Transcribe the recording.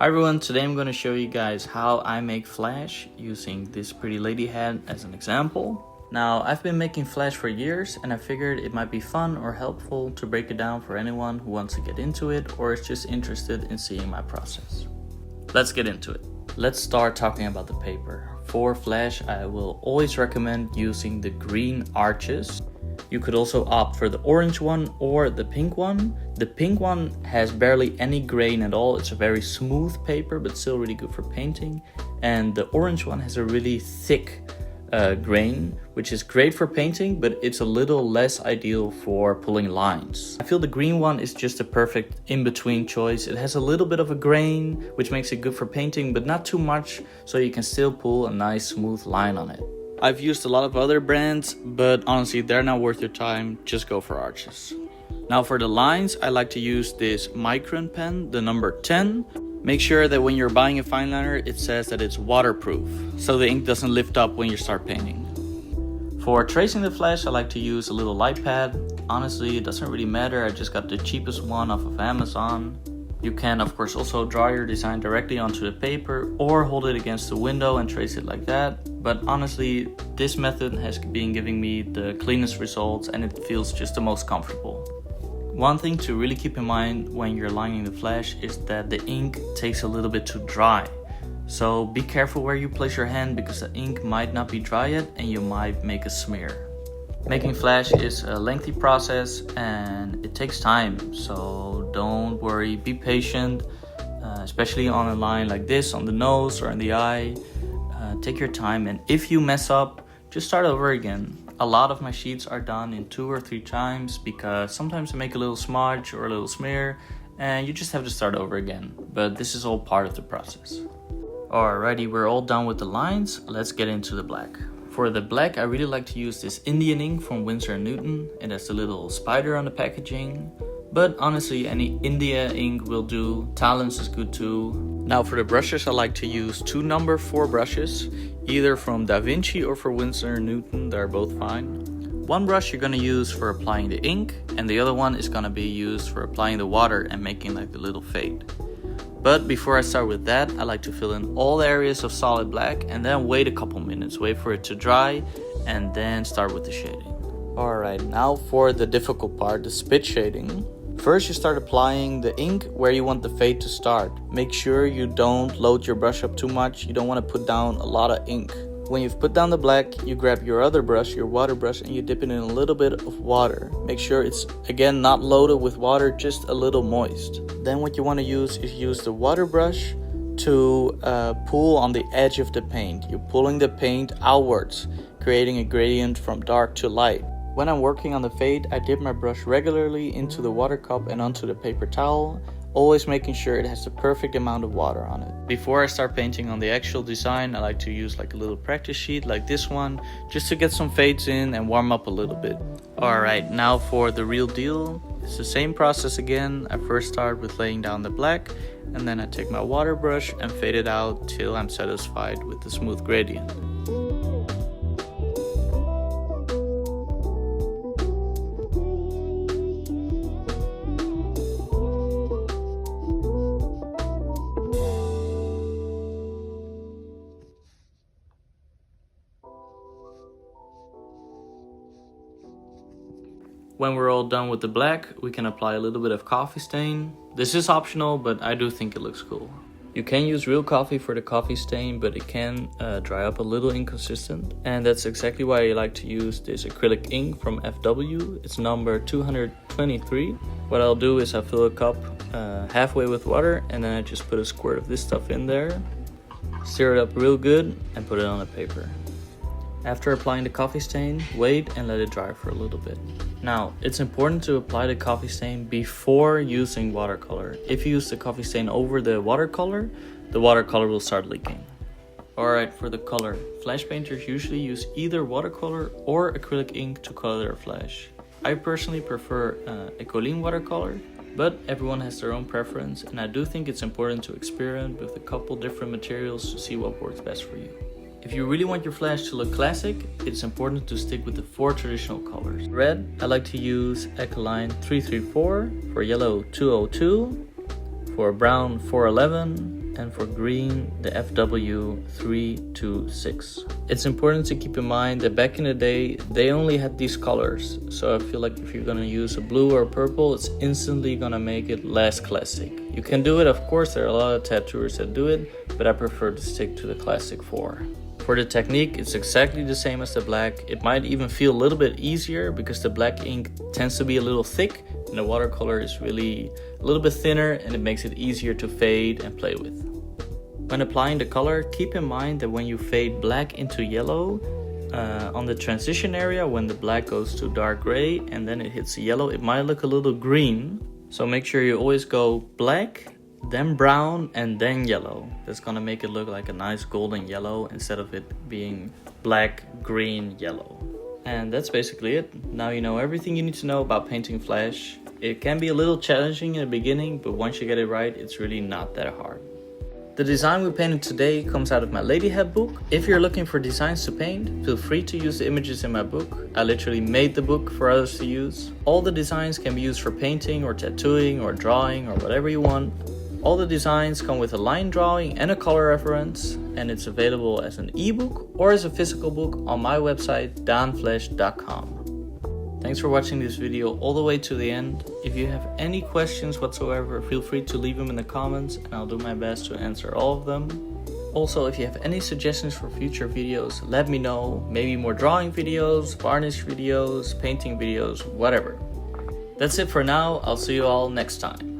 Hi everyone, today I'm going to show you guys how I make Flash using this pretty lady head as an example. Now, I've been making Flash for years and I figured it might be fun or helpful to break it down for anyone who wants to get into it or is just interested in seeing my process. Let's get into it. Let's start talking about the paper. For Flash, I will always recommend using the green Arches. You could also opt for the orange one or the pink one. The pink one has barely any grain at all. It's a very smooth paper, but still really good for painting. And the orange one has a really thick grain, which is great for painting, but it's a little less ideal for pulling lines. I feel the green one is just a perfect in-between choice. It has a little bit of a grain, which makes it good for painting, but not too much, so you can still pull a nice smooth line on it. I've used a lot of other brands, but honestly, they're not worth your time. Just go for Arches. Now for the lines, I like to use this Micron pen, the number 10. Make sure that when you're buying a fine liner, it says that it's waterproof, so the ink doesn't lift up when you start painting. For tracing the Flash, I like to use a little light pad. Honestly, it doesn't really matter. I just got the cheapest one off of Amazon. You can, of course, also draw your design directly onto the paper or hold it against the window and trace it like that. But honestly, this method has been giving me the cleanest results and it feels just the most comfortable. One thing to really keep in mind when you're lining the Flash is that the ink takes a little bit to dry. So be careful where you place your hand because the ink might not be dry yet and you might make a smear. Making Flash is a lengthy process and it takes time, so don't worry, be patient, especially on a line like this, on the nose or in the eye. Take your time, and if you mess up, just start over again. A lot of my sheets are done in 2 or 3 times because sometimes I make a little smudge or a little smear and you just have to start over again, but this is all part of the process. Alrighty, we're all done with the lines, let's get into the black. For the black, I really like to use this Indian ink from Winsor & Newton. It has a little spider on the packaging. But honestly, any India ink will do. Talens is good too. Now for the brushes, I like to use 2 number 4 brushes. Either from Da Vinci or for Winsor & Newton, they're both fine. One brush you're going to use for applying the ink. And the other one is going to be used for applying the water and making like the little fade. But before I start with that, I like to fill in all the areas of solid black and then wait a couple minutes, wait for it to dry and then start with the shading. Alright, now for the difficult part, the spit shading. First you start applying the ink where you want the fade to start. Make sure you don't load your brush up too much, you don't want to put down a lot of ink. When you've put down the black, you grab your other brush, your water brush, and you dip it in a little bit of water. Make sure it's, again, not loaded with water, just a little moist. Then what you want to use is use the water brush to pull on the edge of the paint. You're pulling the paint outwards, creating a gradient from dark to light. When I'm working on the fade, I dip my brush regularly into the water cup and onto the paper towel, always making sure it has the perfect amount of water on it. Before I start painting on the actual design, I like to use like a little practice sheet like this one, just to get some fades in and warm up a little bit. Alright, now for the real deal. It's the same process again. I first start with laying down the black, and then I take my water brush and fade it out till I'm satisfied with the smooth gradient. When we're all done with the black, we can apply a little bit of coffee stain. This is optional, but I do think it looks cool. You can use real coffee for the coffee stain, but it can dry up a little inconsistent. And that's exactly why I like to use this acrylic ink from FW. It's number 223. What I'll do is I fill a cup halfway with water, and then I just put a squirt of this stuff in there. Stir it up real good and put it on the paper. After applying the coffee stain, wait and let it dry for a little bit. Now, it's important to apply the coffee stain before using watercolor. If you use the coffee stain over the watercolor will start leaking. Alright, for the color. Flash painters usually use either watercolor or acrylic ink to color their flash. I personally prefer Ecoligne watercolor, but everyone has their own preference, and I do think it's important to experiment with a couple different materials to see what works best for you. If you really want your flash to look classic, it's important to stick with the 4 traditional colors. Red, I like to use Ecoligne 334, for yellow 202, for brown 411, and for green the FW326. It's important to keep in mind that back in the day they only had these colors, so I feel like if you're gonna use a blue or a purple, it's instantly gonna make it less classic. You can do it, of course, there are a lot of tattooers that do it, but I prefer to stick to the classic 4. For the technique, it's exactly the same as the black. It might even feel a little bit easier because the black ink tends to be a little thick and the watercolor is really a little bit thinner, and it makes it easier to fade and play with. When applying the color, keep in mind that when you fade black into yellow, on the transition area, when the black goes to dark gray and then it hits yellow, it might look a little green. So make sure you always go black, then brown, and then yellow. That's gonna make it look like a nice golden yellow instead of it being black, green, yellow. And that's basically it. Now you know everything you need to know about painting flash. It can be a little challenging in the beginning, but once you get it right, it's really not that hard. The design we painted today comes out of my Ladyhead book. If you're looking for designs to paint, feel free to use the images in my book. I literally made the book for others to use. All the designs can be used for painting or tattooing or drawing or whatever you want. All the designs come with a line drawing and a color reference, and it's available as an ebook or as a physical book on my website daanflash.com. Thanks for watching this video all the way to the end. If you have any questions whatsoever, feel free to leave them in the comments and I'll do my best to answer all of them. Also, if you have any suggestions for future videos, let me know. Maybe more drawing videos, varnish videos, painting videos, whatever. That's it for now. I'll see you all next time.